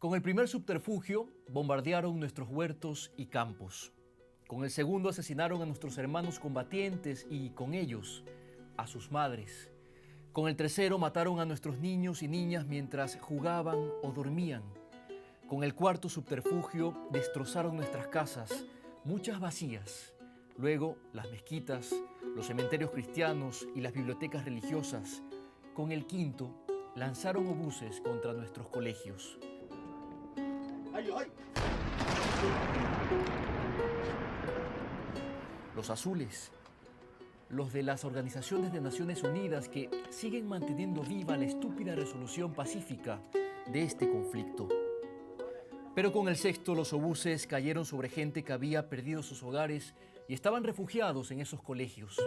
Con el primer subterfugio bombardearon nuestros huertos y campos. Con el segundo asesinaron a nuestros hermanos combatientes y, con ellos, a sus madres. Con el tercero mataron a nuestros niños y niñas mientras jugaban o dormían. Con el cuarto subterfugio destrozaron nuestras casas, muchas vacías. Luego, las mezquitas, los cementerios cristianos y las bibliotecas religiosas. Con el quinto, lanzaron obuses contra nuestros colegios. Los azules, los de las organizaciones de Naciones Unidas que siguen manteniendo viva la estúpida resolución pacífica de este conflicto. Pero con el sexto, los obuses cayeron sobre gente que había perdido sus hogares y estaban refugiados en esos colegios.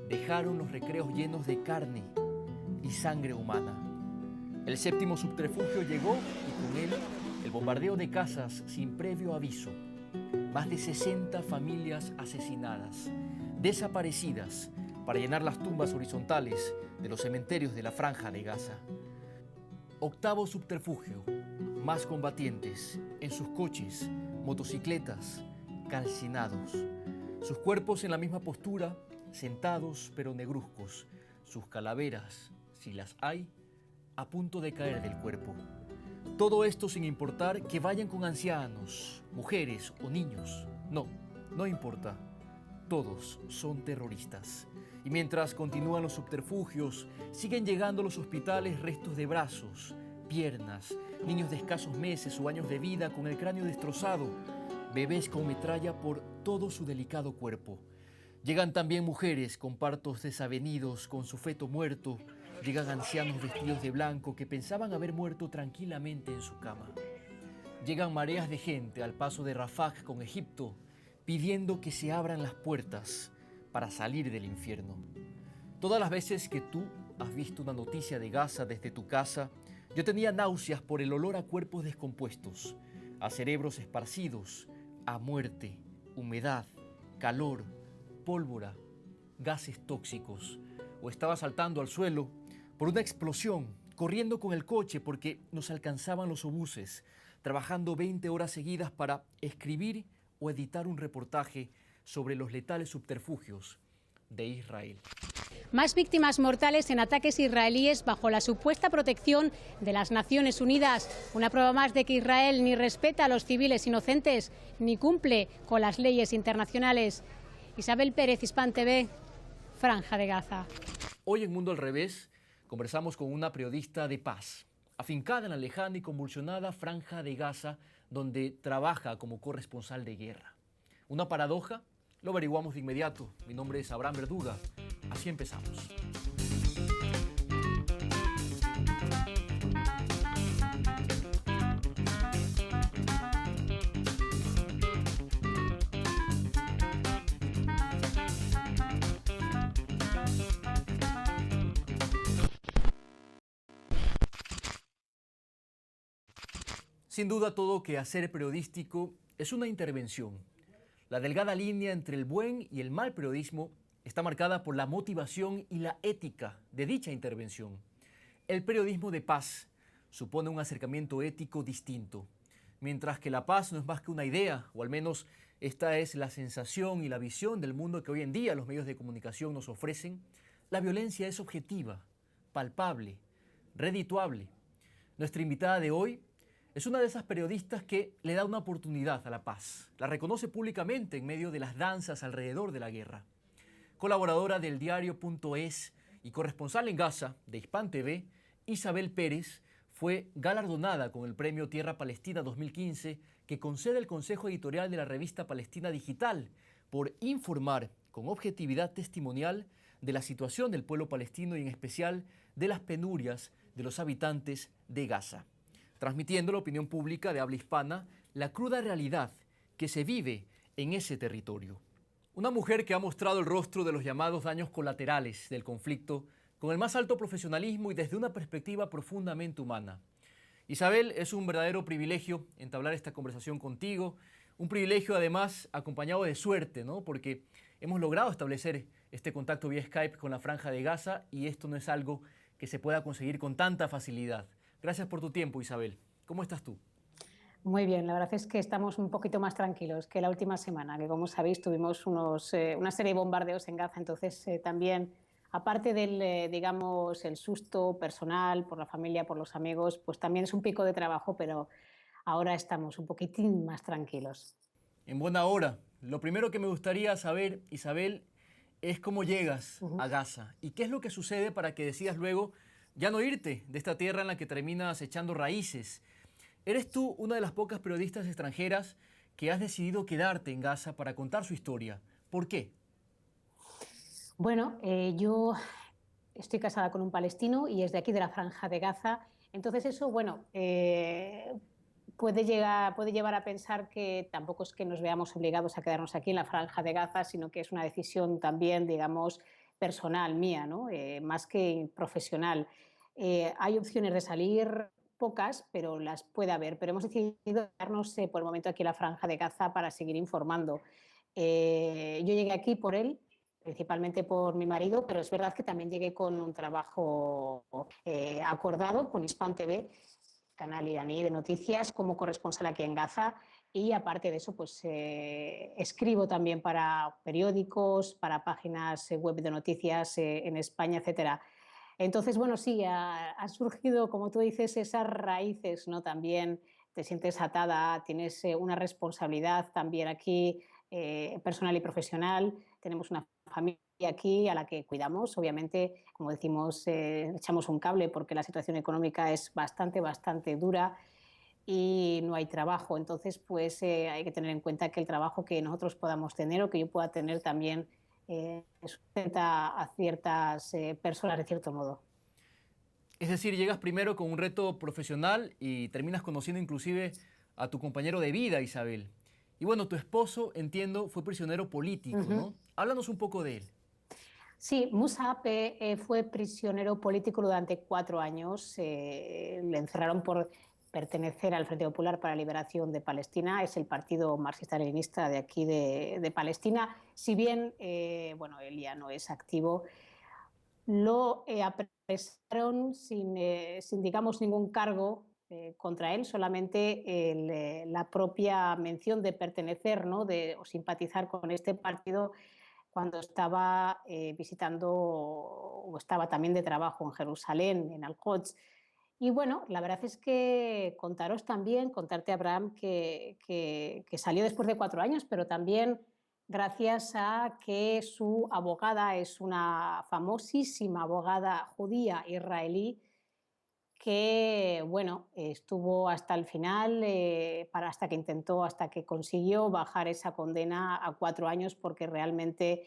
Dejaron los recreos llenos de carne y sangre humana. El séptimo subterfugio llegó y con él el bombardeo de casas sin previo aviso. Más de 60 familias asesinadas, desaparecidas, para llenar las tumbas horizontales de los cementerios de la Franja de Gaza. Octavo subterfugio, más combatientes en sus coches, motocicletas, calcinados. Sus cuerpos en la misma postura, sentados pero negruzcos. Sus calaveras, si las hay, a punto de caer del cuerpo. Todo esto sin importar que vayan con ancianos, mujeres o niños. No importa. Todos son terroristas. Y mientras continúan los subterfugios, siguen llegando a los hospitales restos de brazos, piernas, niños de escasos meses o años de vida con el cráneo destrozado, bebés con metralla por todo su delicado cuerpo. Llegan también mujeres con partos desavenidos, con su feto muerto. Llegan ancianos vestidos de blanco que pensaban haber muerto tranquilamente en su cama. Llegan mareas de gente al paso de Rafah con Egipto, pidiendo que se abran las puertas para salir del infierno. Todas las veces que tú has visto una noticia de Gaza desde tu casa, yo tenía náuseas por el olor a cuerpos descompuestos, a cerebros esparcidos, a muerte, humedad, calor, pólvora, gases tóxicos. O estaba saltando al suelo por una explosión, corriendo con el coche porque nos alcanzaban los obuses, trabajando 20 horas seguidas para escribir o editar un reportaje sobre los letales subterfugios de Israel. Más víctimas mortales en ataques israelíes bajo la supuesta protección de las Naciones Unidas. Una prueba más de que Israel ni respeta a los civiles inocentes ni cumple con las leyes internacionales. Isabel Pérez, Hispan TV, Franja de Gaza. Hoy en Mundo al Revés conversamos con una periodista de paz, afincada en la lejana y convulsionada Franja de Gaza, donde trabaja como corresponsal de guerra. ¿Una paradoja? Lo averiguamos de inmediato. Mi nombre es Abraham Verduga. Así empezamos. Sin duda, todo quehacer periodístico es una intervención. La delgada línea entre el buen y el mal periodismo está marcada por la motivación y la ética de dicha intervención. El periodismo de paz supone un acercamiento ético distinto, mientras que la paz no es más que una idea, o al menos esta es la sensación y la visión del mundo que hoy en día los medios de comunicación nos ofrecen. La violencia es objetiva, palpable, redituable. Nuestra invitada de hoy es una de esas periodistas que le da una oportunidad a la paz. La reconoce públicamente en medio de las danzas alrededor de la guerra. Colaboradora del diario.es y corresponsal en Gaza de Hispan TV, Isabel Pérez fue galardonada con el premio Tierra Palestina 2015 que concede el Consejo Editorial de la revista Palestina Digital por informar con objetividad testimonial de la situación del pueblo palestino y en especial de las penurias de los habitantes de Gaza, transmitiendo a la opinión pública de habla hispana la cruda realidad que se vive en ese territorio. Una mujer que ha mostrado el rostro de los llamados daños colaterales del conflicto con el más alto profesionalismo y desde una perspectiva profundamente humana. Isabel, es un verdadero privilegio entablar esta conversación contigo, un privilegio además acompañado de suerte, ¿no? Porque hemos logrado establecer este contacto vía Skype con la Franja de Gaza y esto no es algo que se pueda conseguir con tanta facilidad. Gracias por tu tiempo, Isabel. ¿Cómo estás tú? Muy bien, la verdad es que estamos un poquito más tranquilos que la última semana, que como sabéis tuvimos una serie de bombardeos en Gaza, entonces también, aparte del, digamos, el susto personal por la familia, por los amigos, pues también es un pico de trabajo, pero ahora estamos un poquitín más tranquilos. En buena hora. Lo primero que me gustaría saber, Isabel, es cómo llegas a Gaza y qué es lo que sucede para que decidas luego ya no irte de esta tierra en la que terminas echando raíces. Eres tú una de las pocas periodistas extranjeras que has decidido quedarte en Gaza para contar su historia. ¿Por qué? Bueno, yo estoy casada con un palestino y es de aquí, de la Franja de Gaza. Entonces eso, bueno, puede llevar a pensar que tampoco es que nos veamos obligados a quedarnos aquí en la Franja de Gaza, sino que es una decisión también, digamos, personal mía, ¿no? Más que profesional. Hay opciones de salir, pocas, pero las puede haber. Pero hemos decidido quedarnos por el momento aquí en la Franja de Gaza para seguir informando. Yo llegué aquí por él, principalmente por mi marido, pero es verdad que también llegué con un trabajo acordado con Hispan TV, canal iraní de noticias, como corresponsal aquí en Gaza. Y aparte de eso, pues escribo también para periódicos, para páginas web de noticias en España, etcétera. Entonces, bueno, sí, ha surgido, como tú dices, esas raíces, ¿no? También te sientes atada, tienes una responsabilidad también aquí, personal y profesional. Tenemos una familia aquí a la que cuidamos. Obviamente, como decimos, echamos un cable porque la situación económica es bastante, bastante dura y no hay trabajo. Entonces, pues hay que tener en cuenta que el trabajo que nosotros podamos tener o que yo pueda tener también sustenta a ciertas personas de cierto modo. Es decir, llegas primero con un reto profesional y terminas conociendo inclusive a tu compañero de vida, Isabel. Y bueno, tu esposo, entiendo, fue prisionero político, ¿no? Háblanos un poco de él. Sí, Musab fue prisionero político durante 4 años. Le encerraron por pertenecer al Frente Popular para la Liberación de Palestina. Es el partido marxista-leninista de aquí de Palestina. Si bien, bueno, él ya no es activo, lo apresaron sin, digamos, ningún cargo contra él, solamente la propia mención de pertenecer, ¿no? O simpatizar con este partido cuando estaba visitando o estaba también de trabajo en Jerusalén, en Al-Quds. Y bueno, la verdad es que contaros también, contarte, Abraham, que salió después de 4 años, pero también gracias a que su abogada es una famosísima abogada judía israelí que, bueno, estuvo hasta el final, hasta que intentó, hasta que consiguió bajar esa condena a 4 años, porque realmente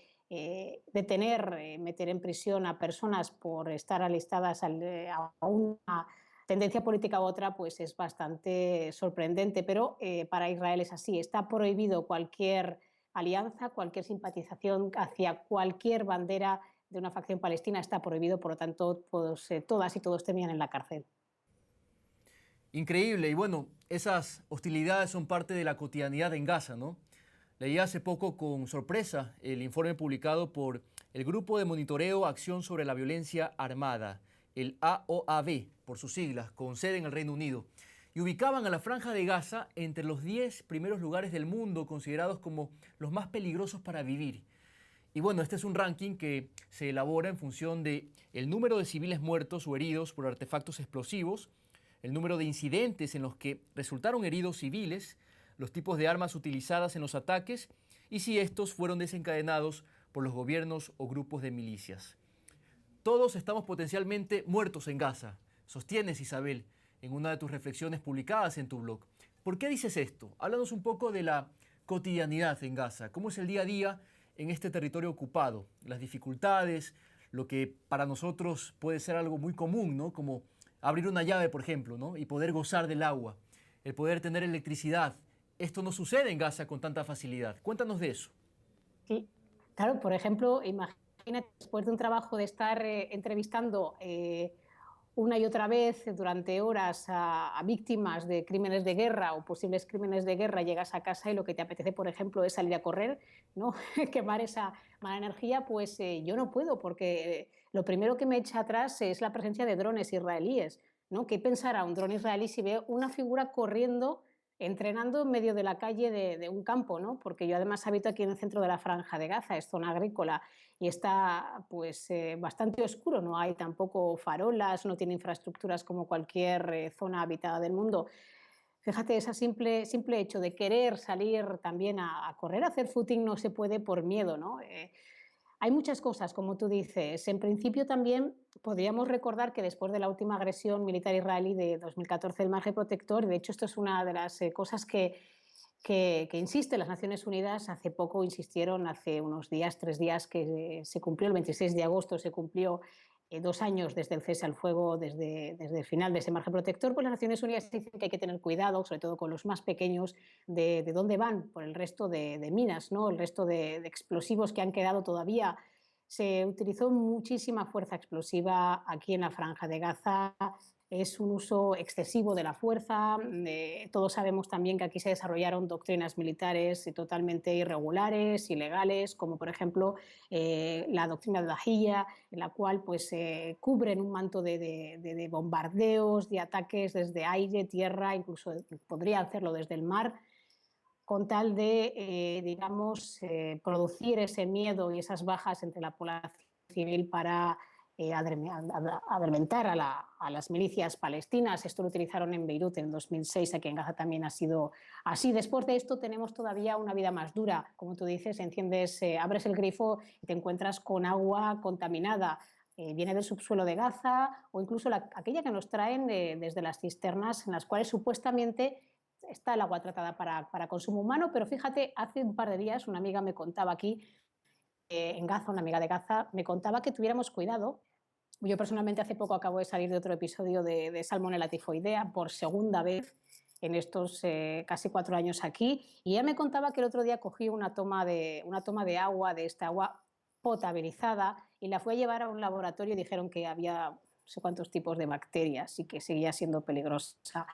detener, meter en prisión a personas por estar alistadas a una tendencia política u otra, pues es bastante sorprendente. Pero para Israel es así, está prohibido cualquier alianza, cualquier simpatización hacia cualquier bandera de una facción palestina está prohibido, por lo tanto, pues, todas y todos terminan en la cárcel. Increíble, y bueno, esas hostilidades son parte de la cotidianidad en Gaza, ¿no? Leí hace poco con sorpresa el informe publicado por el Grupo de Monitoreo Acción sobre la Violencia Armada, el AOAB, por sus siglas, con sede en el Reino Unido, y ubicaban a la Franja de Gaza entre los 10 primeros lugares del mundo considerados como los más peligrosos para vivir. Y bueno, este es un ranking que se elabora en función de el número de civiles muertos o heridos por artefactos explosivos, el número de incidentes en los que resultaron heridos civiles, los tipos de armas utilizadas en los ataques y si estos fueron desencadenados por los gobiernos o grupos de milicias. Todos estamos potencialmente muertos en Gaza, sostienes, Isabel, en una de tus reflexiones publicadas en tu blog. ¿Por qué dices esto? Háblanos un poco de la cotidianidad en Gaza. ¿Cómo es el día a día en este territorio ocupado? Las dificultades, lo que para nosotros puede ser algo muy común, ¿no? Como abrir una llave, por ejemplo, ¿no? Y poder gozar del agua, el poder tener electricidad. Esto no sucede en Gaza con tanta facilidad. Cuéntanos de eso. Sí, claro, por ejemplo, imagínate después de un trabajo de estar entrevistando una y otra vez durante horas a víctimas de crímenes de guerra o posibles crímenes de guerra, llegas a casa y lo que te apetece, por ejemplo, es salir a correr, ¿no? Quemar esa mala energía, pues yo no puedo, porque lo primero que me echa atrás es la presencia de drones israelíes, ¿no? ¿Qué pensará un dron israelí si ve una figura corriendo entrenando en medio de la calle de un campo, ¿no? Porque yo además habito aquí en el centro de la Franja de Gaza, es zona agrícola y está pues bastante oscuro, no hay tampoco farolas, no tiene infraestructuras como cualquier zona habitada del mundo. Fíjate, ese simple hecho de querer salir también a correr, a hacer footing, no se puede por miedo, ¿no? Hay muchas cosas, como tú dices. En principio también podríamos recordar que después de la última agresión militar israelí de 2014, el margen protector, de hecho esto es una de las cosas que insiste las Naciones Unidas, hace poco insistieron, hace unos días, 3 días, que se cumplió el 26 de agosto, se cumplió 2 años desde el cese al fuego, desde el final de ese margen protector, pues las Naciones Unidas dicen que hay que tener cuidado, sobre todo con los más pequeños, de dónde van por el resto de minas, ¿no? El resto de explosivos que han quedado todavía. Se utilizó muchísima fuerza explosiva aquí en la Franja de Gaza, es un uso excesivo de la fuerza. Todos sabemos también que aquí se desarrollaron doctrinas militares totalmente irregulares, ilegales, como por ejemplo la doctrina de Dahiyya, en la cual pues, cubren un manto de bombardeos, de ataques desde aire, tierra, incluso podría hacerlo desde el mar, con tal de, digamos, producir ese miedo y esas bajas entre la población civil para adrementar a las milicias palestinas. Esto lo utilizaron en Beirut en 2006, aquí en Gaza también ha sido así. Después de esto tenemos todavía una vida más dura. Como tú dices, enciendes, abres el grifo y te encuentras con agua contaminada. Viene del subsuelo de Gaza o incluso aquella que nos traen desde las cisternas en las cuales supuestamente está el agua tratada para consumo humano, pero fíjate, hace un par de días una amiga me contaba aquí, en Gaza, una amiga de Gaza, me contaba que tuviéramos cuidado. Yo personalmente hace poco acabo de salir de otro episodio de Salmonella tifoidea por segunda vez en estos casi 4 años aquí, y ella me contaba que el otro día cogí una toma de agua, de esta agua potabilizada, y la fue a llevar a un laboratorio y dijeron que había no sé cuántos tipos de bacterias y que seguía siendo peligrosa.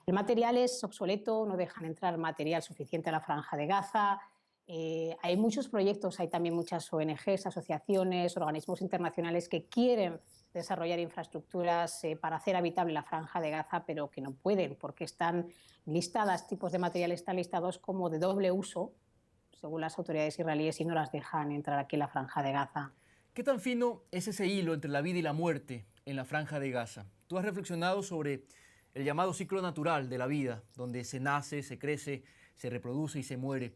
El material es obsoleto, no dejan entrar material suficiente a la Franja de Gaza. Hay muchos proyectos, hay también muchas ONGs, asociaciones, organismos internacionales que quieren desarrollar infraestructuras para hacer habitable la Franja de Gaza, pero que no pueden porque están listadas, tipos de materiales están listados como de doble uso, según las autoridades israelíes, y no las dejan entrar aquí en la Franja de Gaza. ¿Qué tan fino es ese hilo entre la vida y la muerte en la Franja de Gaza? ¿Tú has reflexionado sobre el llamado ciclo natural de la vida, donde se nace, se crece, se reproduce y se muere?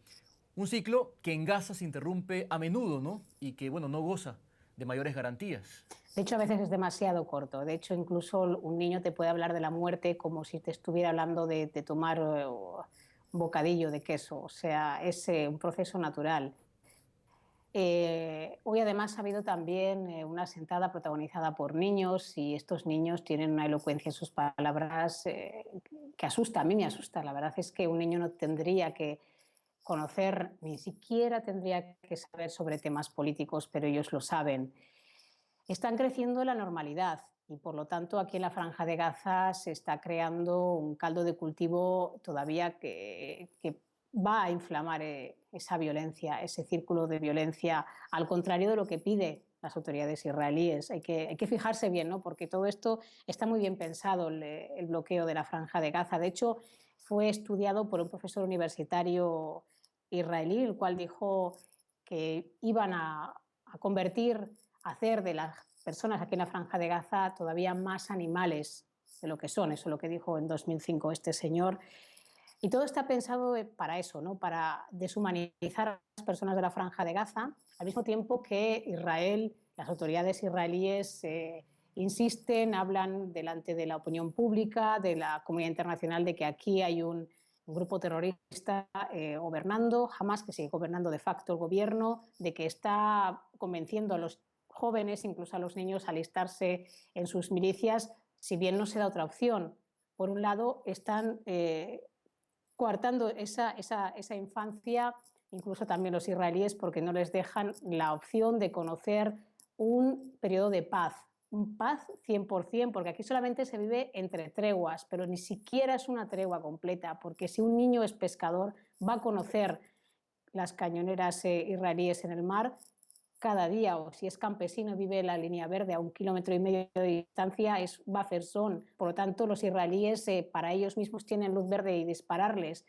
Un ciclo que en Gaza se interrumpe a menudo, ¿no? Y que, bueno, no goza de mayores garantías. De hecho, a veces es demasiado corto. De hecho, incluso un niño te puede hablar de la muerte como si te estuviera hablando de tomar un bocadillo de queso. O sea, es un proceso natural. Hoy además ha habido también una sentada protagonizada por niños, y estos niños tienen una elocuencia en sus palabras que asusta, a mí me asusta. La verdad es que un niño no tendría que conocer, ni siquiera tendría que saber sobre temas políticos, pero ellos lo saben. Están creciendo en la normalidad y por lo tanto aquí en la Franja de Gaza se está creando un caldo de cultivo todavía que va a inflamar esa violencia, ese círculo de violencia, al contrario de lo que piden las autoridades israelíes. Hay que fijarse bien, ¿no? Porque todo esto está muy bien pensado, el bloqueo de la Franja de Gaza. De hecho, fue estudiado por un profesor universitario israelí, el cual dijo que iban a convertir, a hacer de las personas aquí en la Franja de Gaza todavía más animales de lo que son. Eso es lo que dijo en 2005 este señor. Y todo está pensado para eso, ¿no? Para deshumanizar a las personas de la Franja de Gaza, al mismo tiempo que Israel, las autoridades israelíes insisten, hablan delante de la opinión pública, de la comunidad internacional, de que aquí hay un grupo terrorista gobernando, Hamas, que sigue gobernando de facto el gobierno, de que está convenciendo a los jóvenes, incluso a los niños, a alistarse en sus milicias, si bien no se da otra opción. Por un lado, están coartando esa infancia, incluso también los israelíes, porque no les dejan la opción de conocer un periodo de paz, un paz 100%, porque aquí solamente se vive entre treguas, pero ni siquiera es una tregua completa, porque si un niño es pescador va a conocer las cañoneras israelíes en el mar cada día, o si es campesino, vive en la línea verde a 1,5 kilómetros de distancia, es buffer zone. Por lo tanto, los israelíes para ellos mismos tienen luz verde y dispararles.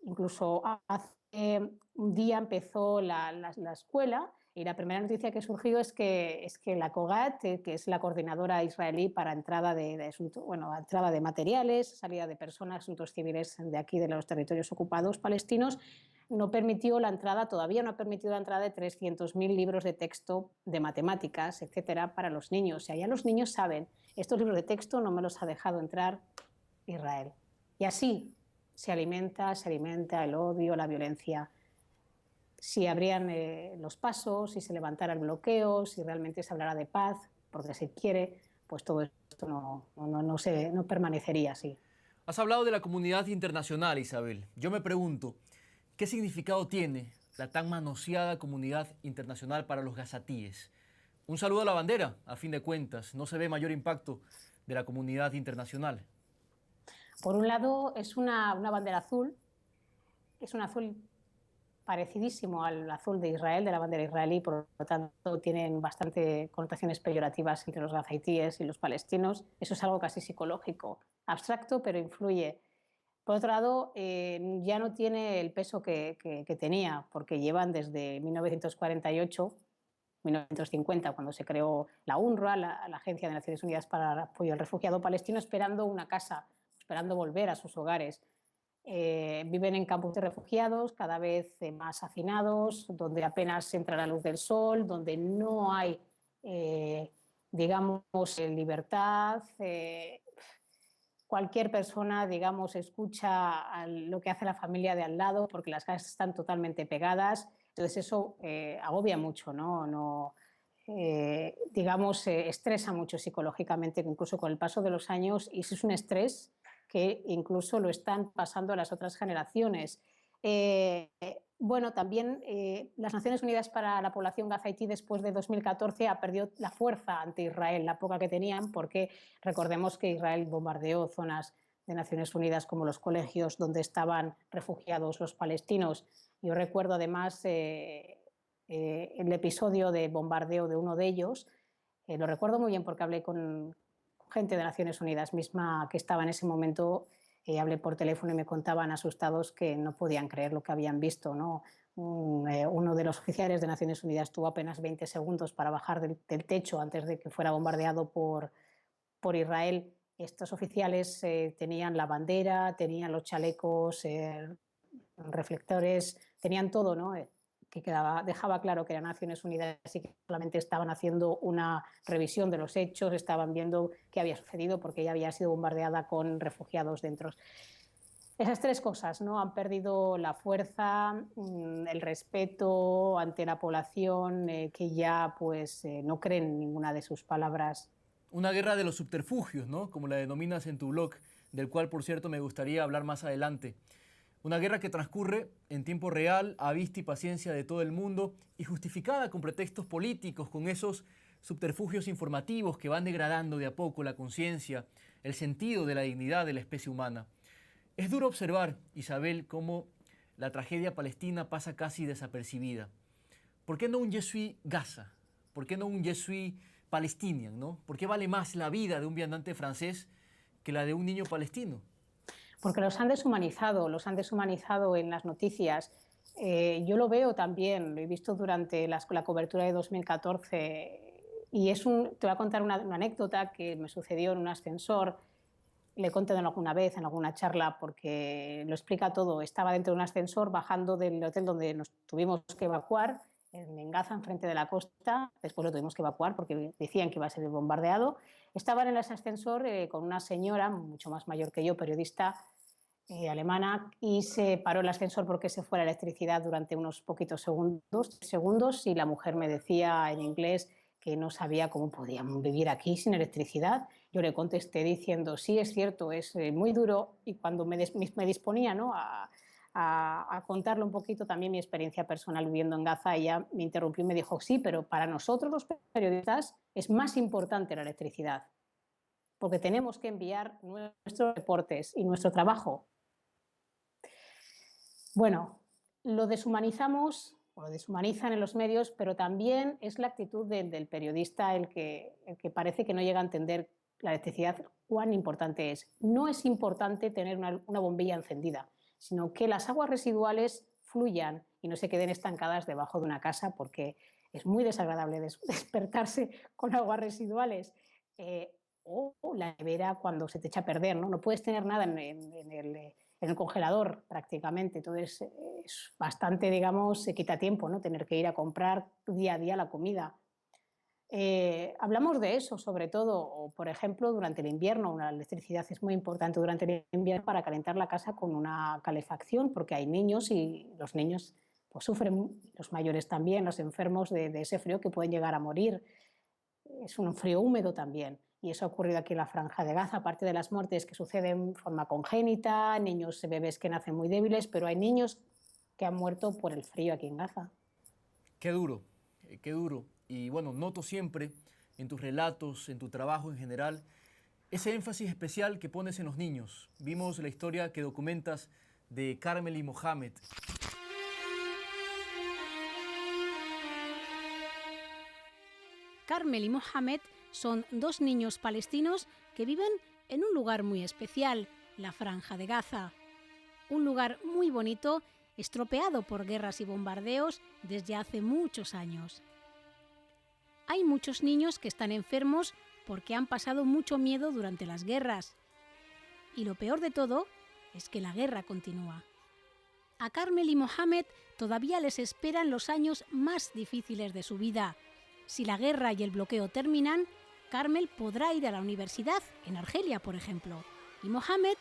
Incluso hace un día empezó la escuela y la primera noticia que surgió es que la COGAT, que es la coordinadora israelí para entrada entrada de materiales, salida de personas, asuntos civiles de aquí, de los territorios ocupados palestinos, no permitió la entrada, todavía no ha permitido la entrada de 300.000 libros de texto de matemáticas, etcétera, para los niños. O sea, ya los niños saben, estos libros de texto no me los ha dejado entrar Israel. Y así se alimenta el odio, la violencia. Si abrían los pasos, si se levantara el bloqueo, si realmente se hablara de paz, porque se quiere, pues todo esto no permanecería así. Has hablado de la comunidad internacional, Isabel. Yo me pregunto, ¿qué significado tiene la tan manoseada comunidad internacional para los gazatíes? Un saludo a la bandera, a fin de cuentas. No se ve mayor impacto de la comunidad internacional. Por un lado, es una bandera azul, es un azul parecidísimo al azul de Israel, de la bandera israelí, por lo tanto tienen bastante connotaciones peyorativas entre los gazaitíes y los palestinos. Eso es algo casi psicológico, abstracto, pero influye. Por otro lado, ya no tiene el peso que tenía, porque llevan desde 1948, 1950, cuando se creó la UNRWA, la Agencia de Naciones Unidas para el Apoyo al Refugiado Palestino, esperando una casa, esperando volver a sus hogares. Viven en campos de refugiados cada vez más hacinados, donde apenas entra la luz del sol, donde no hay, digamos, libertad. Cualquier persona, digamos, escucha lo que hace la familia de al lado porque las casas están totalmente pegadas. Entonces eso agobia mucho, ¿no? Digamos, estresa mucho psicológicamente, incluso con el paso de los años, y eso es un estrés que incluso lo están pasando a las otras generaciones. Bueno, también las Naciones Unidas para la Población Gazaití después de 2014 ha perdido la fuerza ante Israel, la poca que tenían, porque recordemos que Israel bombardeó zonas de Naciones Unidas como los colegios donde estaban refugiados los palestinos. Yo recuerdo además el episodio de bombardeo de uno de ellos, lo recuerdo muy bien porque hablé con gente de Naciones Unidas misma que estaba en ese momento. Hablé por teléfono y me contaban asustados que no podían creer lo que habían visto, ¿no? Uno de los oficiales de Naciones Unidas tuvo apenas 20 segundos para bajar del techo antes de que fuera bombardeado por Israel. Estos oficiales tenían la bandera, tenían los chalecos, reflectores, tenían todo, ¿no? Que dejaba claro que eran Naciones Unidas y que solamente estaban haciendo una revisión de los hechos, estaban viendo qué había sucedido porque ella había sido bombardeada con refugiados dentro. Esas tres cosas, ¿no? Han perdido la fuerza, el respeto ante la población, que ya pues no creen en ninguna de sus palabras. Una guerra de los subterfugios, ¿no? Como la denominas en tu blog, del cual, por cierto, me gustaría hablar más adelante. Una guerra que transcurre en tiempo real, a vista y paciencia de todo el mundo y justificada con pretextos políticos, con esos subterfugios informativos que van degradando de a poco la conciencia, el sentido de la dignidad de la especie humana. Es duro observar, Isabel, cómo la tragedia palestina pasa casi desapercibida. ¿Por qué no un Je suis Gaza? ¿Por qué no un Je suis Palestinian, ¿no? ¿Por qué vale más la vida de un viandante francés que la de un niño palestino? Porque los han deshumanizado en las noticias. Yo lo veo también, lo he visto durante la cobertura de 2014 y te voy a contar una anécdota que me sucedió en un ascensor. Le he contado alguna vez en alguna charla porque lo explica todo. Estaba dentro de un ascensor bajando del hotel donde nos tuvimos que evacuar, en Gaza, enfrente de la costa. Después lo tuvimos que evacuar porque decían que iba a ser bombardeado. Estaba en el ascensor con una señora mucho más mayor que yo, periodista alemana, y se paró el ascensor porque se fue la electricidad durante unos poquitos segundos, y la mujer me decía en inglés que no sabía cómo podían vivir aquí sin electricidad. Yo le contesté diciendo, sí, es cierto, es muy duro, y cuando me disponía, ¿no?, a contarle un poquito también mi experiencia personal viviendo en Gaza, ella me interrumpió y me dijo, sí, pero para nosotros los periodistas es más importante la electricidad, porque tenemos que enviar nuestros reportes y nuestro trabajo. Bueno, lo deshumanizamos o lo deshumanizan en los medios, pero también es la actitud del periodista el que parece que no llega a entender la electricidad, cuán importante es. No es importante tener una bombilla encendida, sino que las aguas residuales fluyan y no se queden estancadas debajo de una casa, porque es muy desagradable despertarse con aguas residuales. O la nevera cuando se te echa a perder, ¿no? No puedes tener nada en el congelador prácticamente. Entonces es bastante, digamos, quita tiempo, ¿no? Tener que ir a comprar día a día la comida. Hablamos de eso sobre todo, o por ejemplo durante el invierno, la electricidad es muy importante durante el invierno para calentar la casa con una calefacción, porque hay niños y los niños pues, sufren, los mayores también, los enfermos de ese frío que pueden llegar a morir. Es un frío húmedo también. Y eso ha ocurrido aquí en la Franja de Gaza, aparte de las muertes que suceden de forma congénita, niños, bebés que nacen muy débiles, pero hay niños que han muerto por el frío aquí en Gaza. Qué duro, qué duro. Y bueno, noto siempre en tus relatos, en tu trabajo en general, ese énfasis especial que pones en los niños. Vimos la historia que documentas de Carmel y Mohamed. Carmel y Mohamed son dos niños palestinos que viven en un lugar muy especial, la Franja de Gaza. Un lugar muy bonito, estropeado por guerras y bombardeos desde hace muchos años. Hay muchos niños que están enfermos porque han pasado mucho miedo durante las guerras. Y lo peor de todo es que la guerra continúa. A Carmel y Mohamed todavía les esperan los años más difíciles de su vida. Si la guerra y el bloqueo terminan, Carmel podrá ir a la universidad, en Argelia, por ejemplo. Y Mohamed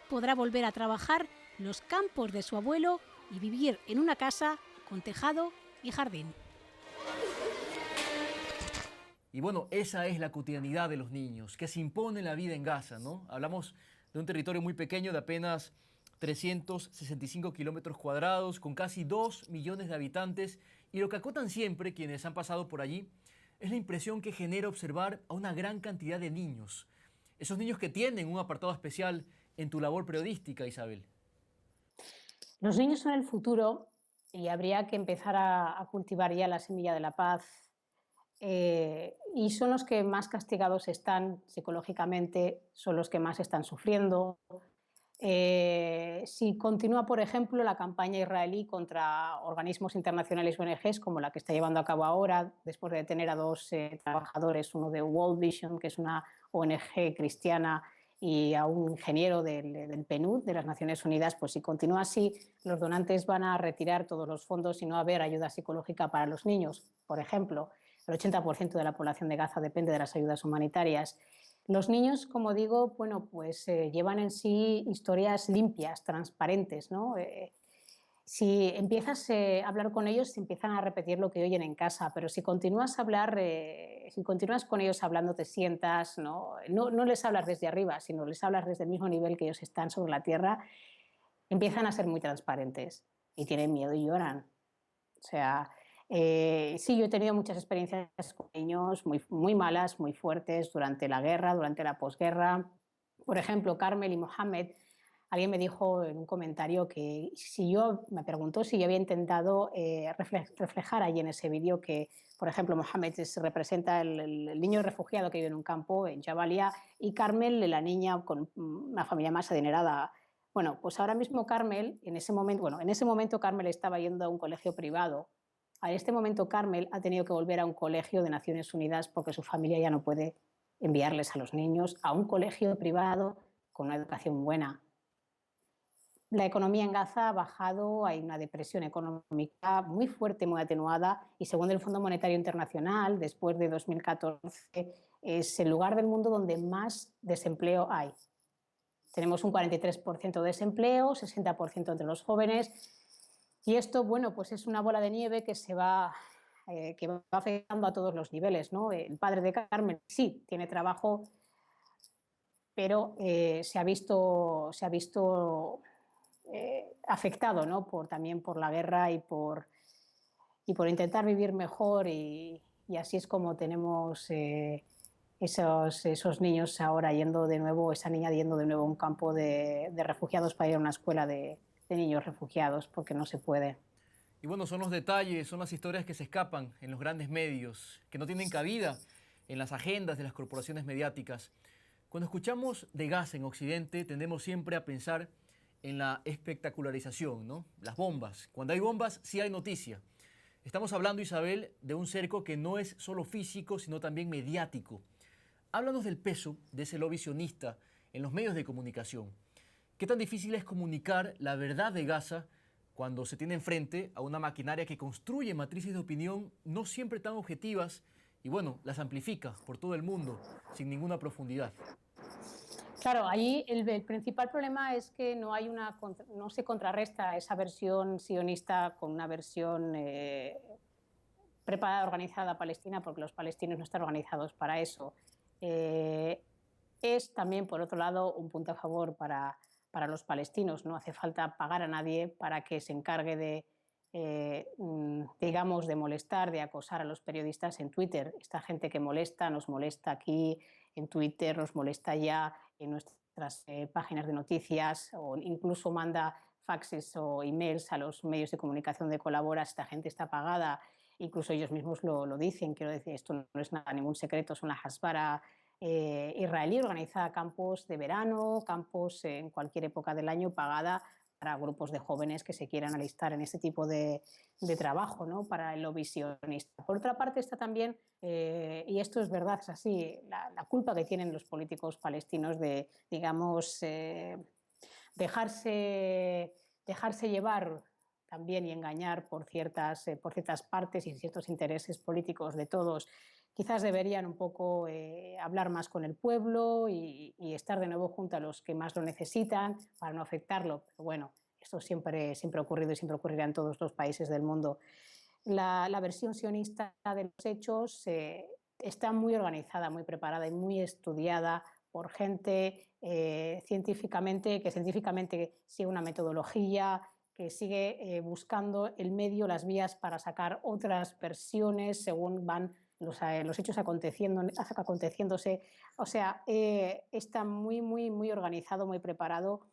podrá volver a trabajar los campos de su abuelo y vivir en una casa con tejado y jardín. Y bueno, esa es la cotidianidad de los niños, que se impone en la vida en Gaza, ¿no? Hablamos de un territorio muy pequeño de apenas 365 kilómetros cuadrados, con casi 2 millones de habitantes, y lo que acotan siempre quienes han pasado por allí es la impresión que genera observar a una gran cantidad de niños. Esos niños que tienen un apartado especial en tu labor periodística, Isabel. Los niños son el futuro y habría que empezar a cultivar ya la semilla de la paz. Y son los que más castigados están psicológicamente, son los que más están sufriendo. Si continúa, por ejemplo, la campaña israelí contra organismos internacionales y ONGs, como la que está llevando a cabo ahora, después de detener a dos trabajadores, uno de World Vision, que es una ONG cristiana, y a un ingeniero del PNUD, de las Naciones Unidas, pues si continúa así, los donantes van a retirar todos los fondos y no va a haber ayuda psicológica para los niños, por ejemplo. El 80% de la población de Gaza depende de las ayudas humanitarias. Los niños, como digo, bueno, pues llevan en sí historias limpias, transparentes, ¿no? Si empiezas a hablar con ellos, se empiezan a repetir lo que oyen en casa, pero si continúas a hablar, si continúas con ellos hablando, te sientas, no les hablas desde arriba, sino les hablas desde el mismo nivel que ellos están sobre la tierra, empiezan a ser muy transparentes y tienen miedo y lloran. O sea, sí, yo he tenido muchas experiencias con niños muy malas, muy fuertes durante la guerra, durante la posguerra. Por ejemplo, Carmel y Mohamed, alguien me dijo en un comentario que me preguntó si yo había intentado reflejar ahí en ese vídeo que, por ejemplo, Mohamed representa el niño refugiado que vive en un campo en Jabalia y Carmel, la niña con una familia más adinerada. Bueno, pues ahora mismo Carmel, en ese momento Carmel estaba yendo a un colegio privado. En este momento Carmel ha tenido que volver a un colegio de Naciones Unidas porque su familia ya no puede enviarles a los niños a un colegio privado con una educación buena. La economía en Gaza ha bajado, hay una depresión económica muy fuerte, muy atenuada y según el Fondo Monetario Internacional, después de 2014, es el lugar del mundo donde más desempleo hay. Tenemos un 43% de desempleo, 60% entre los jóvenes y esto, bueno, pues es una bola de nieve que va afectando a todos los niveles, ¿no? El padre de Carmen sí tiene trabajo, pero se ha visto afectado, ¿no? También por la guerra y por intentar vivir mejor y así es como tenemos esos niños ahora yendo de nuevo, esa niña yendo de nuevo a un campo de refugiados para ir a una escuela de niños refugiados porque no se puede. Y bueno, son los detalles, son las historias que se escapan en los grandes medios, que no tienen cabida en las agendas de las corporaciones mediáticas. Cuando escuchamos de Gaza en Occidente, tendemos siempre a pensar en la espectacularización, ¿no? Las bombas. Cuando hay bombas, sí hay noticia. Estamos hablando, Isabel, de un cerco que no es solo físico, sino también mediático. Háblanos del peso de ese lobby sionista en los medios de comunicación. ¿Qué tan difícil es comunicar la verdad de Gaza cuando se tiene enfrente a una maquinaria que construye matrices de opinión no siempre tan objetivas y, bueno, las amplifica por todo el mundo sin ninguna profundidad? Claro, ahí el principal problema es que no se contrarresta esa versión sionista con una versión preparada, organizada palestina, porque los palestinos no están organizados para eso. Es también, por otro lado, un punto a favor para los palestinos. No hace falta pagar a nadie para que se encargue digamos, de molestar, de acosar a los periodistas en Twitter. Esta gente que molesta, nos molesta aquí en Twitter, nos molesta ya en nuestras páginas de noticias, o incluso manda faxes o emails a los medios de comunicación de Colabora. Esta gente está pagada, incluso ellos mismos lo dicen. Quiero decir, esto no es nada, ningún secreto, es una hasbara israelí, organiza campos de verano, campos en cualquier época del año, pagada para grupos de jóvenes que se quieran alistar en este tipo de trabajo, ¿no? Para el lobby sionista. Por otra parte está también, y esto es verdad, es así, la culpa que tienen los políticos palestinos de, digamos, dejarse llevar también y engañar por ciertas partes y ciertos intereses políticos de todos. Quizás deberían un poco hablar más con el pueblo y estar de nuevo junto a los que más lo necesitan para no afectarlo. Pero bueno, esto siempre ha ocurrido y siempre ocurrirá en todos los países del mundo. La versión sionista de los hechos está muy organizada, muy preparada y muy estudiada por gente que científicamente sigue una metodología, que sigue buscando el medio, las vías para sacar otras versiones según van los hechos aconteciéndose. O sea, está muy organizado, muy preparado.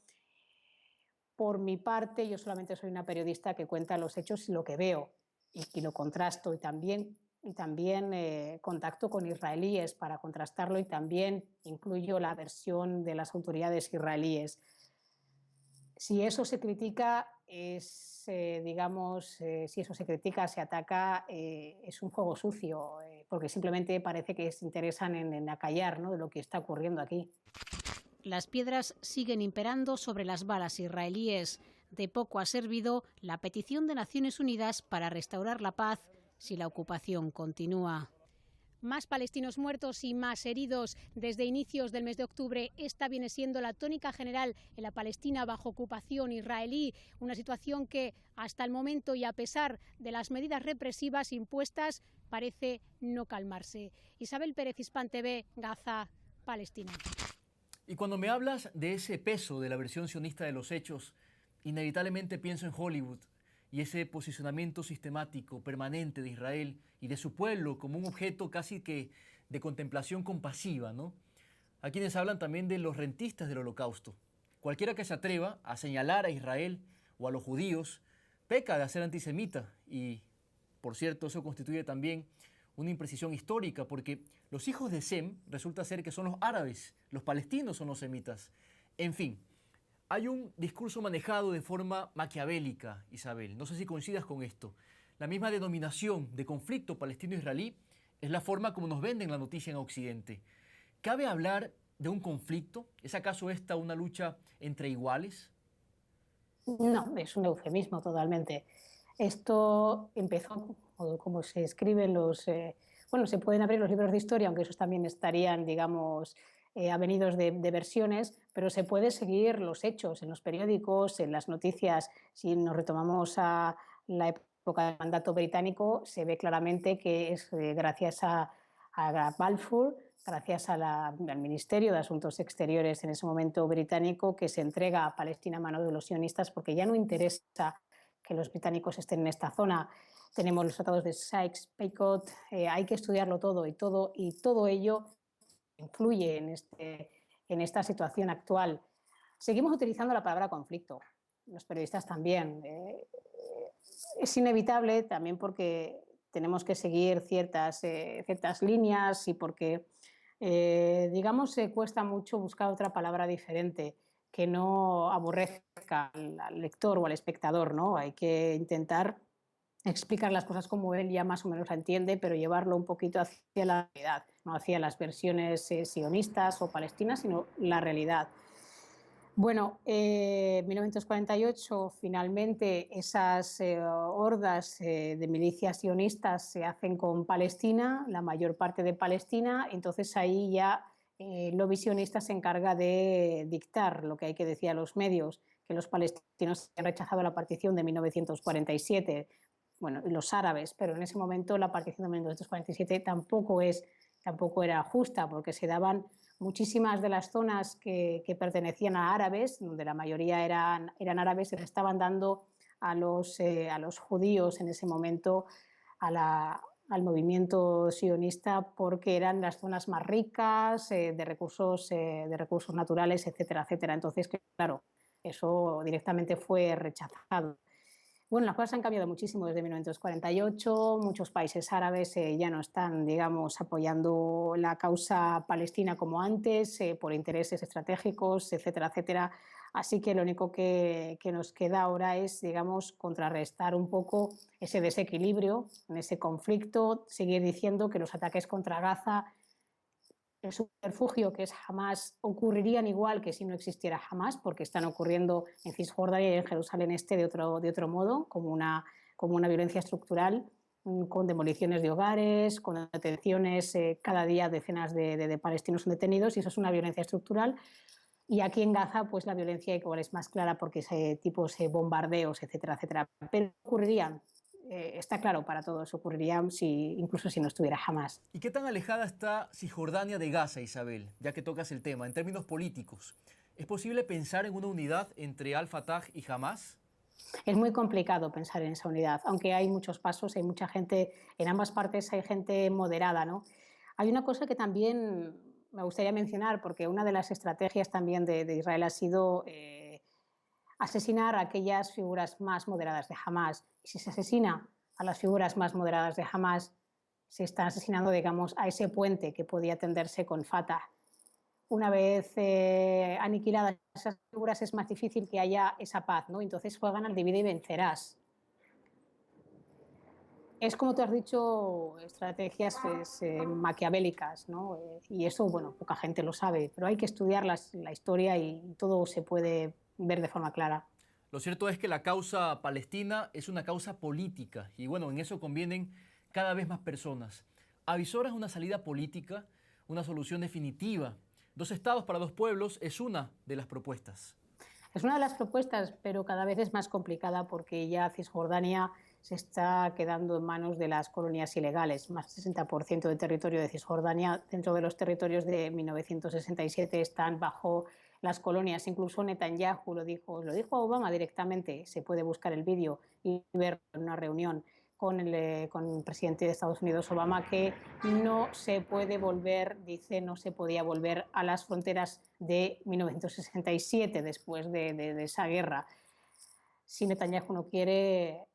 Por mi parte, yo solamente soy una periodista que cuenta los hechos y lo que veo, y lo contrasto, y también contacto con israelíes para contrastarlo, y también incluyo la versión de las autoridades israelíes. Si eso se critica, si eso se critica, se ataca, es un juego sucio, porque simplemente parece que se interesan en acallar, ¿no?, de lo que está ocurriendo aquí. Las piedras siguen imperando sobre las balas israelíes. De poco ha servido la petición de Naciones Unidas para restaurar la paz si la ocupación continúa. Más palestinos muertos y más heridos. Desde inicios del mes de octubre, esta viene siendo la tónica general en la Palestina bajo ocupación israelí. Una situación que, hasta el momento y a pesar de las medidas represivas impuestas, parece no calmarse. Isabel Pérez, Hispan TV, Gaza, Palestina. Y cuando me hablas de ese peso de la versión sionista de los hechos, inevitablemente pienso en Hollywood y ese posicionamiento sistemático, permanente de Israel y de su pueblo como un objeto casi que de contemplación compasiva, ¿no? Hay quienes hablan también de los rentistas del Holocausto. Cualquiera que se atreva a señalar a Israel o a los judíos peca de ser antisemita y, por cierto, eso constituye también una imprecisión histórica porque los hijos de Sem resulta ser que son los árabes, los palestinos son los semitas. En fin, hay un discurso manejado de forma maquiavélica, Isabel. No sé si coincidas con esto. La misma denominación de conflicto palestino-israelí es la forma como nos venden la noticia en Occidente. ¿Cabe hablar de un conflicto? ¿Es acaso esta una lucha entre iguales? No, es un eufemismo totalmente. Esto empezó, como se escriben se pueden abrir los libros de historia, aunque esos también estarían, digamos, avenidos de versiones, pero se puede seguir los hechos en los periódicos, en las noticias. Si nos retomamos a la época del mandato británico, se ve claramente que es gracias a Balfour, gracias al Ministerio de Asuntos Exteriores en ese momento británico, que se entrega a Palestina a manos de los sionistas, porque ya no interesa que los británicos estén en esta zona. Tenemos los tratados de Sykes-Picot, hay que estudiarlo todo, y todo ello influye en esta situación actual. Seguimos utilizando la palabra conflicto, los periodistas también. es inevitable también porque tenemos que seguir ciertas líneas y porque, digamos, cuesta mucho buscar otra palabra diferente que no aborrezca al lector o al espectador, ¿no? Hay que intentar explicar las cosas como él ya más o menos la entiende, pero llevarlo un poquito hacia la realidad, no hacia las versiones sionistas o palestinas, sino la realidad. Bueno, en 1948 finalmente esas hordas de milicias sionistas se hacen con Palestina, la mayor parte de Palestina, entonces ahí ya el lobby sionista se encarga de dictar lo que hay que decir a los medios, que los palestinos han rechazado la partición de 1947, bueno, y los árabes, pero en ese momento la partición de 1947 tampoco era justa, porque se daban muchísimas de las zonas que pertenecían a árabes, donde la mayoría eran árabes, se le estaban dando a los judíos en ese momento, al movimiento sionista, porque eran las zonas más ricas de recursos naturales, etcétera, etcétera. Entonces, claro, eso directamente fue rechazado. Bueno, las cosas han cambiado muchísimo desde 1948. Muchos países árabes ya no están, digamos, apoyando la causa palestina como antes, por intereses estratégicos, etcétera, etcétera. Así que lo único que nos queda ahora es, digamos, contrarrestar un poco ese desequilibrio en ese conflicto, seguir diciendo que los ataques contra Gaza, el subterfugio que es Hamas, ocurrirían igual que si no existiera Hamas, porque están ocurriendo en Cisjordania y en Jerusalén Este de otro modo, como una violencia estructural, con demoliciones de hogares, con detenciones, cada día decenas de palestinos son detenidos, y eso es una violencia estructural. Y aquí en Gaza, pues la violencia igual es más clara porque ese tipo de bombardeos, etcétera, etcétera. Pero ocurrirían, está claro para todos, ocurrirían incluso si no estuviera Hamas. ¿Y qué tan alejada está Cisjordania de Gaza, Isabel, ya que tocas el tema, en términos políticos? ¿Es posible pensar en una unidad entre Al-Fatah y Hamas? Es muy complicado pensar en esa unidad, aunque hay muchos pasos, hay mucha gente, en ambas partes hay gente moderada, ¿no? Hay una cosa que también me gustaría mencionar, porque una de las estrategias también de Israel ha sido asesinar a aquellas figuras más moderadas de Hamas. Y si se asesina a las figuras más moderadas de Hamas, se está asesinando, digamos, a ese puente que podía tenderse con Fatah. Una vez aniquiladas esas figuras es más difícil que haya esa paz, ¿no? Entonces juegan al divide y vencerás. Es como tú has dicho, estrategias pues, maquiavélicas, ¿no? Y eso, bueno, poca gente lo sabe, pero hay que estudiar la historia y todo se puede ver de forma clara. Lo cierto es que la causa palestina es una causa política y bueno, en eso convienen cada vez más personas. ¿Avisoras una salida política, una solución definitiva? 2 estados para 2 pueblos es una de las propuestas. Es una de las propuestas, pero cada vez es más complicada porque ya Cisjordania se está quedando en manos de las colonias ilegales. Más del 60% del territorio de Cisjordania, dentro de los territorios de 1967, están bajo las colonias. Incluso Netanyahu lo dijo Obama directamente. Se puede buscar el vídeo y ver en una reunión con el presidente de Estados Unidos, Obama, que no se puede volver, dice, no se podía volver a las fronteras de 1967, después de esa guerra. Si Netanyahu no quiere,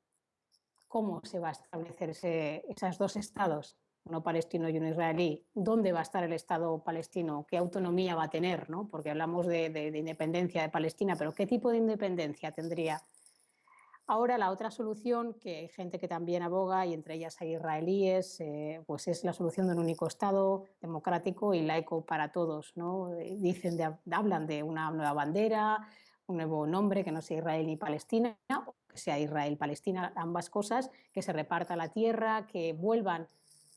¿cómo se va a establecer esos 2 estados, uno palestino y uno israelí? ¿Dónde va a estar el Estado palestino? ¿Qué autonomía va a tener? ¿No? Porque hablamos de independencia de Palestina, pero ¿qué tipo de independencia tendría? Ahora la otra solución, que hay gente que también aboga, y entre ellas hay israelíes, pues es la solución de un único Estado democrático y laico para todos, ¿no? Hablan de una nueva bandera, un nuevo nombre que no sea Israel ni Palestina, o que sea Israel-Palestina, ambas cosas, que se reparta la tierra, que vuelvan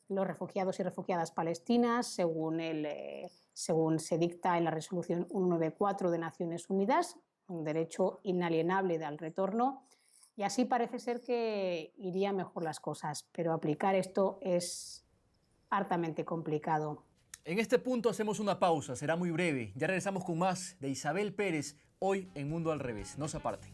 los refugiados y refugiadas palestinas según se dicta en la resolución 194 de Naciones Unidas, un derecho inalienable al retorno. Y así parece ser que irían mejor las cosas, pero aplicar esto es hartamente complicado. En este punto hacemos una pausa, será muy breve. Ya regresamos con más de Isabel Pérez, hoy en Mundo al Revés. No se aparten.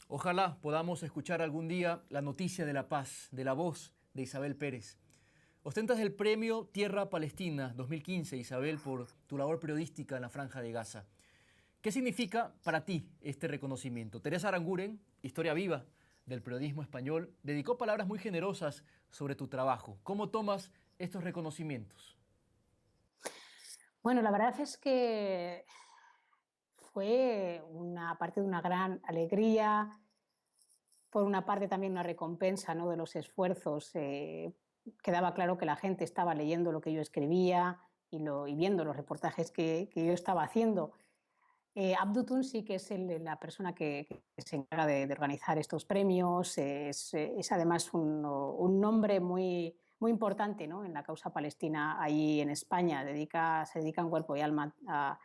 Ojalá podamos escuchar algún día la noticia de la paz, de la voz de Isabel Pérez. Ostentas el premio Tierra Palestina 2015, Isabel, por tu labor periodística en la Franja de Gaza. ¿Qué significa para ti este reconocimiento? Teresa Aranguren, historia viva del periodismo español, dedicó palabras muy generosas sobre tu trabajo. ¿Cómo tomas estos reconocimientos? Bueno, la verdad es que fue una parte de una gran alegría, por una parte también una recompensa, ¿no?, de los esfuerzos. Quedaba claro que la gente estaba leyendo lo que yo escribía y viendo los reportajes que yo estaba haciendo. Abdu Tunsi, que es la persona que se encarga de organizar estos premios, es además un nombre muy importante, ¿no?, en la causa palestina ahí en España. Se dedica en cuerpo y alma a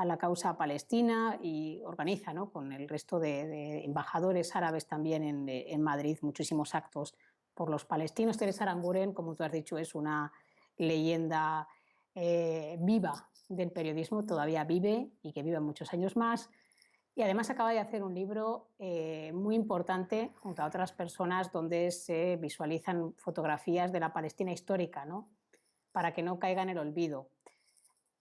la causa palestina y organiza, ¿no?, con el resto de embajadores árabes también en Madrid muchísimos actos por los palestinos. Teresa Aranguren, como tú has dicho, es una leyenda viva del periodismo, todavía vive y que vive muchos años más. Y además acaba de hacer un libro muy importante junto a otras personas donde se visualizan fotografías de la Palestina histórica, ¿no?, para que no caiga en el olvido.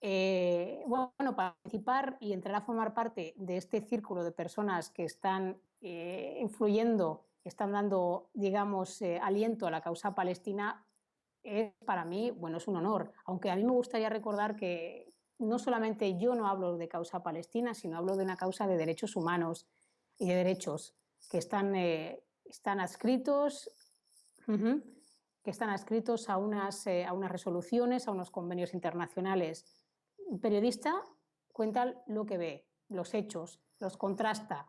Bueno, participar y entrar a formar parte de este círculo de personas que están influyendo, están dando, digamos, aliento a la causa palestina, es para mí, bueno, es un honor. Aunque a mí me gustaría recordar que no solamente yo no hablo de causa palestina, sino hablo de una causa de derechos humanos y de derechos que están adscritos, que están adscritos a unas resoluciones, a unos convenios internacionales. Un periodista cuenta lo que ve, los hechos, los contrasta.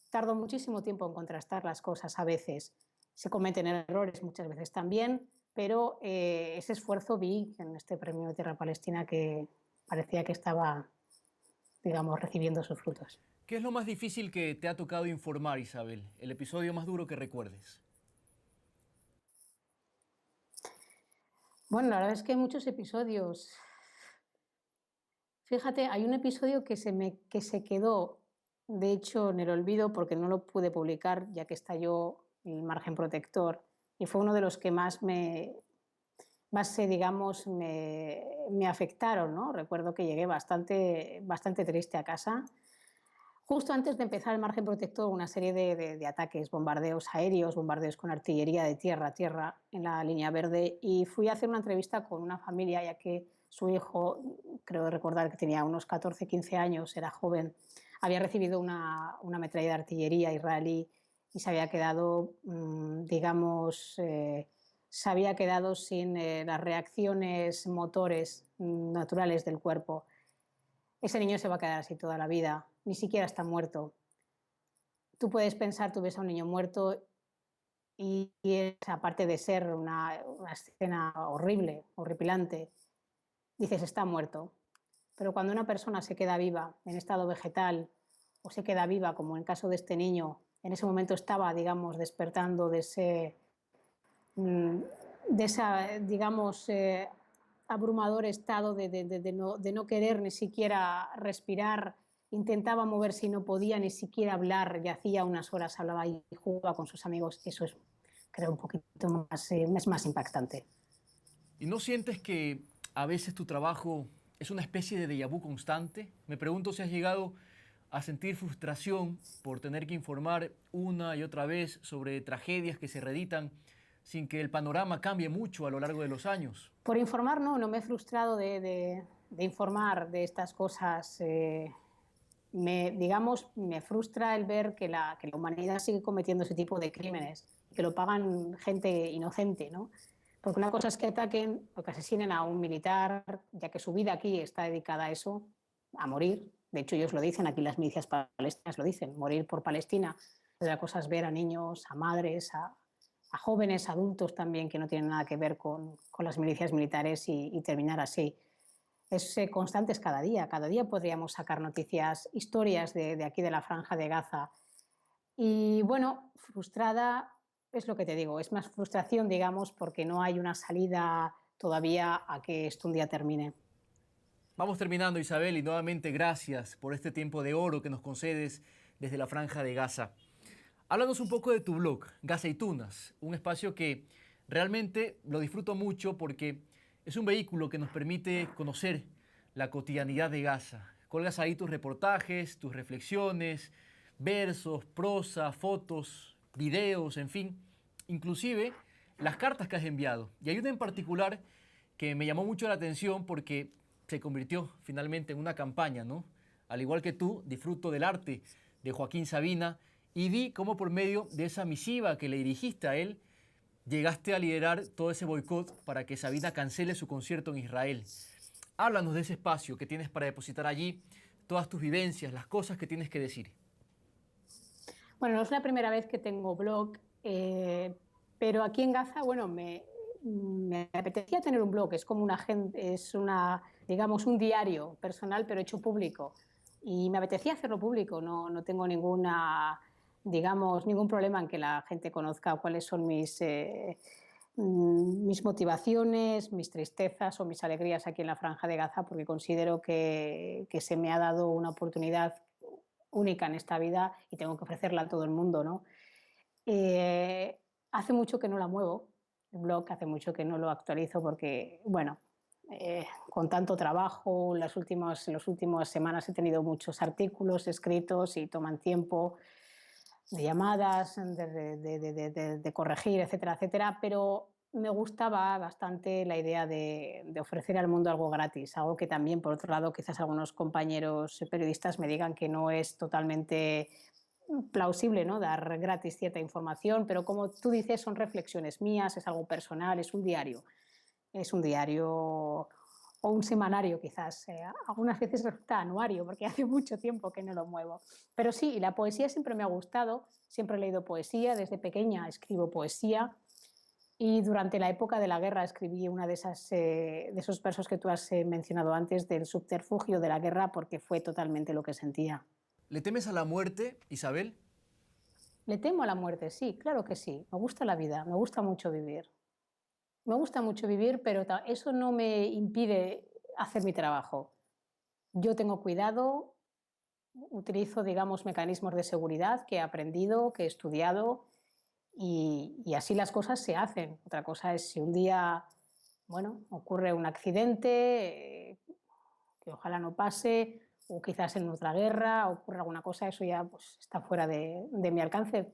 Tardo muchísimo tiempo en contrastar las cosas a veces. Se cometen errores muchas veces también, pero ese esfuerzo vi en este premio de Tierra Palestina que parecía que estaba, digamos, recibiendo sus frutos. ¿Qué es lo más difícil que te ha tocado informar, Isabel? ¿El episodio más duro que recuerdes? Bueno, la verdad es que hay muchos episodios. Fíjate, hay un episodio que se quedó, de hecho, en el olvido porque no lo pude publicar, ya que estalló el margen protector, y fue uno de los que más digamos, me afectaron, ¿no? Recuerdo que llegué bastante triste a casa. Justo antes de empezar el margen protector, una serie de ataques, bombardeos aéreos, bombardeos con artillería de tierra a tierra en la línea verde, y fui a hacer una entrevista con una familia, ya que su hijo, creo recordar que tenía unos 14, 15 años, era joven, había recibido una metralla de artillería israelí y se había quedado, digamos, se había quedado sin las reacciones motores naturales del cuerpo. Ese niño se va a quedar así toda la vida, ni siquiera está muerto. Tú puedes pensar, tú ves a un niño muerto y es, aparte de ser una escena horrible, horripilante, dices, está muerto. Pero cuando una persona se queda viva en estado vegetal o se queda viva, como en el caso de este niño, en ese momento estaba, digamos, despertando de esa, digamos, abrumador estado de no querer ni siquiera respirar, intentaba moverse y no podía ni siquiera hablar, y hacía unas horas hablaba y jugaba con sus amigos. Eso es, creo, un poquito más, es más impactante. ¿Y no sientes que a veces tu trabajo es una especie de déjà vu constante? Me pregunto si has llegado a sentir frustración por tener que informar una y otra vez sobre tragedias que se reeditan sin que el panorama cambie mucho a lo largo de los años. Por informar, no me he frustrado de informar de estas cosas. Digamos, me frustra el ver que la humanidad sigue cometiendo ese tipo de crímenes, que lo pagan gente inocente, ¿no? Porque una cosa es que ataquen o que asesinen a un militar, ya que su vida aquí está dedicada a eso, a morir. De hecho, ellos lo dicen, aquí las milicias palestinas lo dicen, morir por Palestina. Otra cosa es ver a niños, a madres, a jóvenes, adultos también, que no tienen nada que ver con las milicias militares y terminar así. Es constantes cada día podríamos sacar noticias, historias de aquí de la Franja de Gaza. Y bueno, frustrada es lo que te digo, es más frustración, digamos, porque no hay una salida todavía a que esto un día termine. Vamos terminando, Isabel, y nuevamente gracias por este tiempo de oro que nos concedes desde la Franja de Gaza. Háblanos un poco de tu blog, Gaza y Tunas, un espacio que Realmente lo disfruto mucho porque es un vehículo que nos permite conocer la cotidianidad de Gaza. Colgas ahí tus reportajes, tus reflexiones, versos, prosa, fotos, videos, en fin, inclusive las cartas que has enviado. Y hay una en particular que me llamó mucho la atención porque se convirtió finalmente en una campaña, ¿no? Al igual que tú, disfruto del arte de Joaquín Sabina y vi cómo por medio de esa misiva que le dirigiste a él, llegaste a liderar todo ese boicot para que Sabina cancele su concierto en Israel. Háblanos de ese espacio que tienes para depositar allí todas tus vivencias, las cosas que tienes que decir. Bueno, no es la primera vez que tengo blog, pero aquí en Gaza, bueno, me apetecía tener un blog. Es como digamos, un diario personal, pero hecho público. Y me apetecía hacerlo público. No tengo digamos, ningún problema en que la gente conozca cuáles son mis motivaciones, mis tristezas o mis alegrías aquí en la Franja de Gaza, porque considero que se me ha dado una oportunidad única en esta vida y tengo que ofrecerla a todo el mundo, ¿no? Hace mucho que no la muevo, el blog, hace mucho que no lo actualizo porque, bueno, con tanto trabajo, en las últimas semanas he tenido muchos artículos escritos y toman tiempo de llamadas, de corregir, etcétera, etcétera, pero me gustaba bastante la idea de ofrecer al mundo algo gratis, algo que también, por otro lado, quizás algunos compañeros periodistas me digan que no es totalmente plausible, ¿no? Dar gratis cierta información, pero como tú dices, son reflexiones mías, es algo personal, es un diario. Es un diario o un semanario quizás. Algunas veces resulta anuario porque hace mucho tiempo que no lo muevo. Pero sí, y la poesía siempre me ha gustado, siempre he leído poesía, desde pequeña escribo poesía y durante la época de la guerra escribí una de esos versos que tú has mencionado antes del subterfugio de la guerra porque fue totalmente lo que sentía. ¿Le temes a la muerte, Isabel? Le temo a la muerte, sí, claro que sí. Me gusta la vida, me gusta mucho vivir. Me gusta mucho vivir, pero eso no me impide hacer mi trabajo. Yo tengo cuidado, utilizo, digamos, mecanismos de seguridad que he aprendido, que he estudiado y así las cosas se hacen. Otra cosa es si un día, bueno, ocurre un accidente, que ojalá no pase, o quizás en otra guerra ocurre alguna cosa, eso ya pues, está fuera de mi alcance.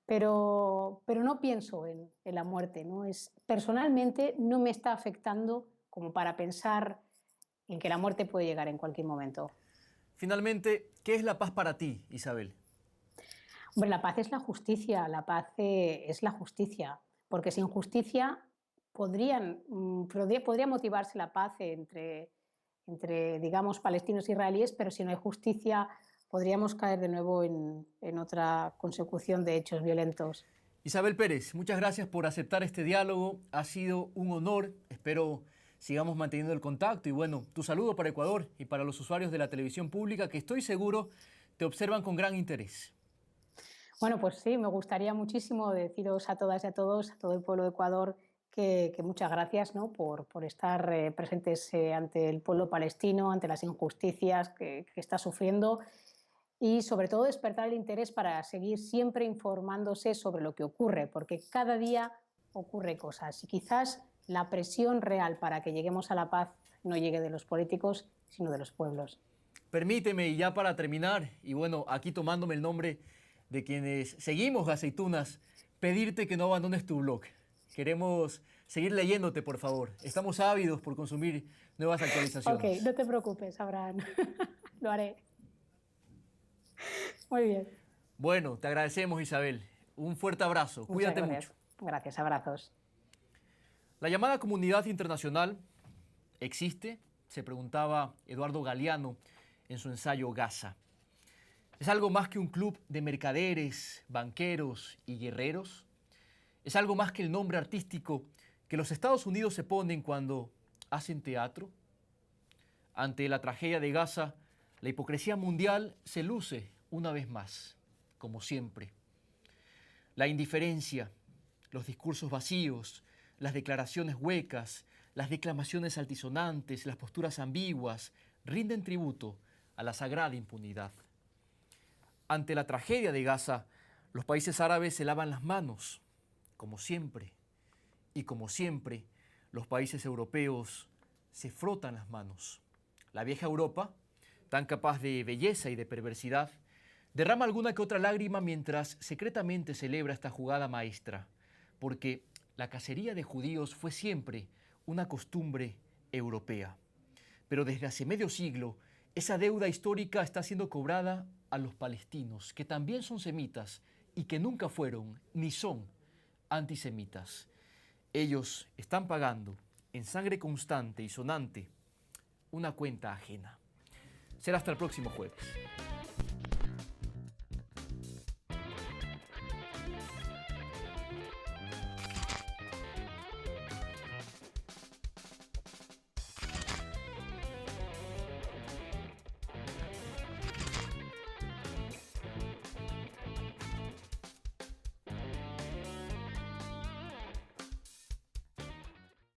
Pero no pienso en la muerte, ¿no? Personalmente no me está afectando como para pensar en que la muerte puede llegar en cualquier momento. Finalmente, ¿qué es la paz para ti, Isabel? Hombre, la paz es la justicia, la paz es la justicia, porque sin justicia podría motivarse la paz entre, digamos, palestinos e israelíes, pero si no hay justicia podríamos caer de nuevo en otra consecución de hechos violentos. Isabel Pérez, muchas gracias por aceptar este diálogo. Ha sido un honor. Espero sigamos manteniendo el contacto. Y bueno, tu saludo para Ecuador y para los usuarios de la televisión pública que estoy seguro te observan con gran interés. Bueno, pues sí, me gustaría muchísimo deciros a todas y a todos, a todo el pueblo de Ecuador, que muchas gracias, ¿no? por estar presentes ante el pueblo palestino, ante las injusticias que está sufriendo y sobre todo despertar el interés para seguir siempre informándose sobre lo que ocurre, porque cada día ocurre cosas y quizás la presión real para que lleguemos a la paz no llegue de los políticos, sino de los pueblos. Permíteme, y ya para terminar, y bueno, aquí tomándome el nombre de quienes seguimos Aceitunas, pedirte que no abandones tu blog. Queremos seguir leyéndote, por favor. Estamos ávidos por consumir nuevas actualizaciones. Ok, no te preocupes, Abraham. Lo haré. Muy bien. Bueno, te agradecemos, Isabel. Un fuerte abrazo. Cuídate mucho. Gracias, abrazos. La llamada comunidad internacional existe, se preguntaba Eduardo Galeano en su ensayo Gaza. ¿Es algo más que un club de mercaderes, banqueros y guerreros? ¿Es algo más que el nombre artístico que los Estados Unidos se ponen cuando hacen teatro? Ante la tragedia de Gaza, la hipocresía mundial se luce una vez más, como siempre. La indiferencia, los discursos vacíos, las declaraciones huecas, las declamaciones altisonantes, las posturas ambiguas, rinden tributo a la sagrada impunidad. Ante la tragedia de Gaza, los países árabes se lavan las manos, como siempre. Y como siempre, los países europeos se frotan las manos. La vieja Europa, tan capaz de belleza y de perversidad, derrama alguna que otra lágrima mientras secretamente celebra esta jugada maestra, porque la cacería de judíos fue siempre una costumbre europea. Pero desde hace medio siglo, esa deuda histórica está siendo cobrada a los palestinos, que también son semitas y que nunca fueron ni son antisemitas. Ellos están pagando en sangre constante y sonante una cuenta ajena. Será hasta el próximo jueves.